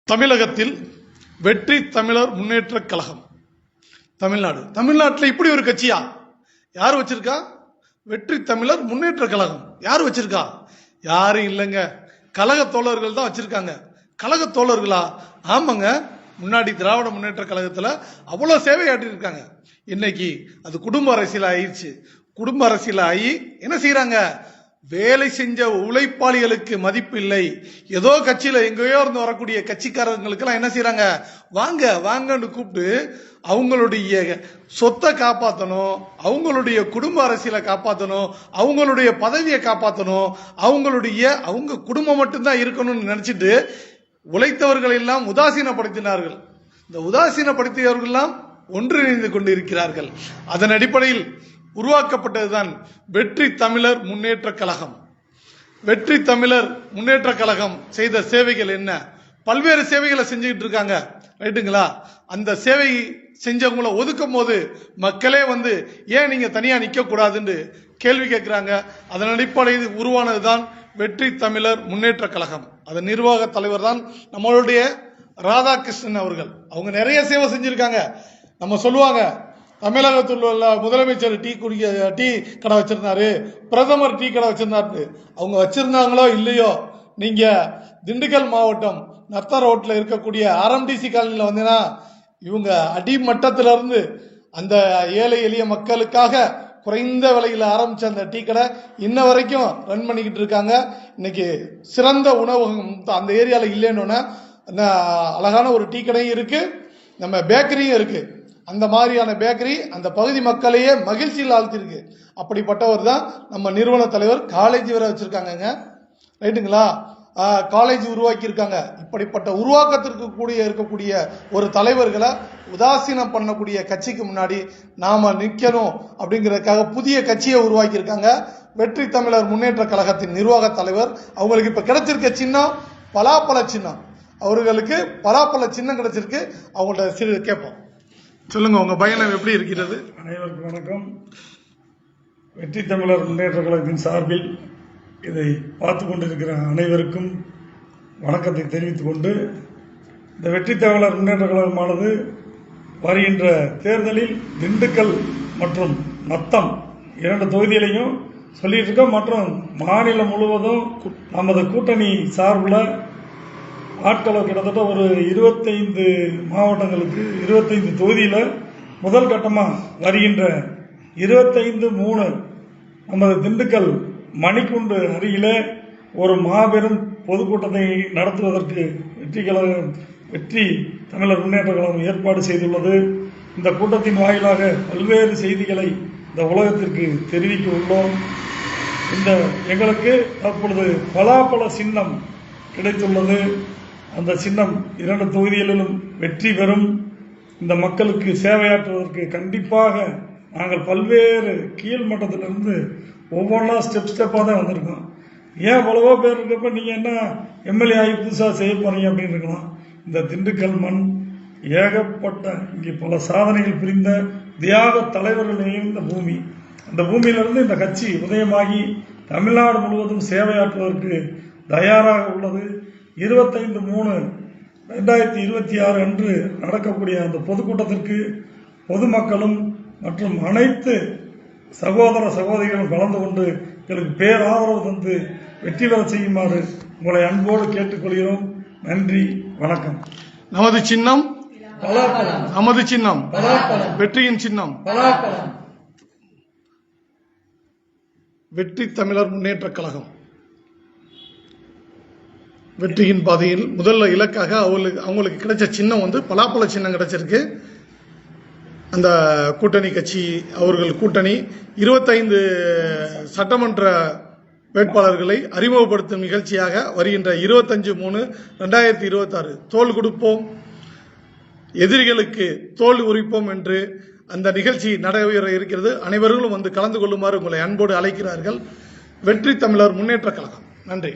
தமிழகத்தில் வெற்றி தமிழர் முன்னேற்ற கழகம் தமிழ்நாட்டில் இப்படி ஒரு கட்சியா? யார் வச்சிருக்கா? வெற்றி தமிழர் முன்னேற்ற கழகம் யார் வச்சிருக்கா? யாரும் இல்லைங்க, கழக தோழர்கள் தான் வச்சிருக்காங்க. கழக தோழர்களா? ஆமாங்க. முன்னாடி திராவிட முன்னேற்ற கழகத்துல அவ்வளவு சேவை ஆற்றிருக்காங்க. இன்னைக்கு அது குடும்ப அரசியல் ஆயிடுச்சு. குடும்ப அரசியல் ஆகி என்ன செய்யறாங்க? வேலை செஞ்ச உழைப்பாளிகளுக்கு மதிப்பு இல்லை. ஏதோ கட்சியில எங்கேயோ இருந்து வரக்கூடிய கட்சிக்காரங்களுக்கு எல்லாம் என்ன செய்யறாங்க? வாங்க வாங்கன்னு கூப்பிட்டு அவங்களுடைய சொத்தை காப்பாற்றணும், அவங்களுடைய குடும்ப அரசியலை காப்பாற்றணும், அவங்களுடைய பதவியை காப்பாற்றணும், அவங்க குடும்பம் மட்டும்தான் இருக்கணும்னு நினைச்சிட்டு உழைத்தவர்கள் எல்லாம் உதாசீனப்படுத்தினார்கள். இந்த உதாசீனப்படுத்தியவர்கள் எல்லாம் ஒன்றிணைந்து கொண்டு இருக்கிறார்கள். அதன் அடிப்படையில் உருவாக்கப்பட்டதுதான் வெற்றி தமிழர் முன்னேற்ற கழகம். வெற்றி தமிழர் முன்னேற்ற கழகம் செய்த சேவைகள் என்ன? பல்வேறு சேவைகளை செஞ்சுக்கிட்டு இருக்காங்க, ரைட்டுங்களா? அந்த சேவை செஞ்சவங்களை ஒதுக்கும் போது மக்களே வந்து ஏன் நீங்க தனியா நிக்க கூடாதுன்னு கேள்வி கேட்கிறாங்க. அதன் அடிப்படையில் உருவானதுதான் வெற்றி தமிழர் முன்னேற்ற கழகம். அதன் நிர்வாக தலைவர் தான் நம்மளுடைய ராதாகிருஷ்ணன் அவர்கள். அவங்க நிறைய சேவை செஞ்சிருக்காங்க. நம்ம சொல்லுவாங்க, தமிழகத்தில் உள்ள முதலமைச்சர் டீ கடை வச்சிருந்தாரு, பிரதமர் டீ கடை வச்சிருந்தாரு. அவங்க வச்சிருந்தாங்களோ இல்லையோ, நீங்க திண்டுக்கல் மாவட்டம் நத்த ரோட்ல இருக்கக்கூடிய ஆர்எம்டிசி காலனியில் வந்தீங்கன்னா இவங்க அடிமட்டத்திலிருந்து அந்த ஏழை எளிய மக்களுக்காக குறைந்த விலையில் ஆரம்பிச்ச அந்த டீ கடை இன்ன வரைக்கும் ரன் பண்ணிக்கிட்டு இருக்காங்க. இன்னைக்கு சிறந்த உணவகம் அந்த ஏரியாவில் இல்லைன்னு அழகான ஒரு டீ கடையும் இருக்கு, நம்ம பேக்கரியும் இருக்கு. அந்த மாதிரியான பேக்கரி அந்த பகுதி மக்களையே மகிழ்ச்சியில் ஆழ்த்திருக்கு. அப்படிப்பட்டவர் தான் நம்ம நிறுவன தலைவர். காலேஜ் வரை வச்சிருக்காங்க, ரைட்டுங்களா? காலேஜ் உருவாக்கி இருக்காங்க. இப்படிப்பட்ட உருவாக்கத்திற்கு இருக்கக்கூடிய ஒரு தலைவர்களை உதாசீனம் பண்ணக்கூடிய கட்சிக்கு முன்னாடி நாம நிற்கணும் அப்படிங்கிறதுக்காக புதிய கட்சியை உருவாக்கி இருக்காங்க. வெற்றி தமிழர் முன்னேற்ற கழகத்தின் நிர்வாக தலைவர். அவங்களுக்கு இப்ப கிடைச்சிருக்க சின்னம் பலாப்பழ சின்னம். அவர்களுக்கு பலாப்பழ சின்னம் கிடைச்சிருக்கு. அவங்கள்ட்ட சிறு கேட்போம். சொல்லுங்க, உங்க பயணம் எப்படி இருக்கிறது? அனைவருக்கும் வணக்கம். வெற்றி தமிழர் முன்னேற்ற கழகத்தின் சார்பில் இதை பார்த்து கொண்டிருக்கிற அனைவருக்கும் வணக்கத்தை தெரிவித்துக் கொண்டு, இந்த வெற்றி தமிழர் முன்னேற்ற கழகமானது வருகின்ற தேர்தலில் திண்டுக்கல் மற்றும் நத்தம் 2 தொகுதிகளையும் சொல்லிட்டு இருக்கோம். மற்றும் மாநிலம் முழுவதும் நமது கூட்டணி சார்பில் ஆட்களை கிட்டத்தட்ட ஒரு 25 மாவட்டங்களுக்கு 25 தொகுதியில் முதல் கட்டமாக வருகின்ற 25/3 நமது திண்டுக்கல் மணிக்குண்டு அருகில ஒரு மாபெரும் பொதுக்கூட்டத்தை நடத்துவதற்கு வெற்றி தமிழர் முன்னேற்ற கழகம் ஏற்பாடு செய்துள்ளது. இந்த கூட்டத்தின் வாயிலாக பல்வேறு செய்திகளை இந்த உலகத்திற்கு தெரிவிக்க உள்ளோம். எங்களுக்கு தற்பொழுது பலாப்பழ சின்னம் கிடைத்துள்ளது. அந்த சின்னம் 2 தொகுதிகளிலும் வெற்றி பெறும். இந்த மக்களுக்கு சேவையாற்றுவதற்கு கண்டிப்பாக நாங்கள் பல்வேறு கீழ்மட்டத்திலிருந்து ஒவ்வொன்றா ஸ்டெப்பாக தான் வந்திருக்கோம். ஏன் எவ்வளவோ பேர் இருக்கப்ப நீங்க என்ன எம்எல்ஏ ஆகி புதுசாக செய்ய போறீங்க அப்படின்னு இருக்கலாம். இந்த திண்டுக்கல் மண் ஏகப்பட்ட இங்கே பல சாதனைகள் புரிந்த தியாக தலைவர்கள் நிறைந்த பூமி. அந்த பூமியிலிருந்து இந்த கட்சி உதயமாகி தமிழ்நாடு முழுவதும் சேவையாற்றுவதற்கு தயாராக உள்ளது. 25/3/2026 அன்று நடக்கக்கூடிய அந்த பொதுக்கூட்டத்திற்கு பொதுமக்களும் மற்றும் அனைத்து சகோதர சகோதரிகளும் கலந்து கொண்டு எங்களுக்கு பேராதரவு தந்து வெற்றி பெற செய்யுமாறு உங்களை அன்போடு கேட்டுக்கொள்கிறோம். நன்றி, வணக்கம். நமது சின்னம் நமது சின்னம் வெற்றியின் சின்னம் வெற்றி தமிழர் முன்னேற்ற கழகம். வெற்றியின் பாதையில் முதல்ல இலக்காக அவங்களுக்கு கிடைச்ச சின்னம் வந்து பலாப்பழ சின்னம் கிடைச்சிருக்கு. அந்த கூட்டணி கட்சி அவர்கள் கூட்டணி 25 சட்டமன்ற வேட்பாளர்களை அறிமுகப்படுத்தும் நிகழ்ச்சியாக வருகின்ற 25/3/2026 தோள் கொடுப்போம், எதிரிகளுக்கு தோல் உரிப்போம் என்று அந்த நிகழ்ச்சி நடைபெற இருக்கிறது. அனைவர்களும் வந்து கலந்து கொள்ளுமாறு உங்களை அன்போடு அழைக்கிறார்கள். வெற்றி தமிழர் முன்னேற்ற கழகம். நன்றி.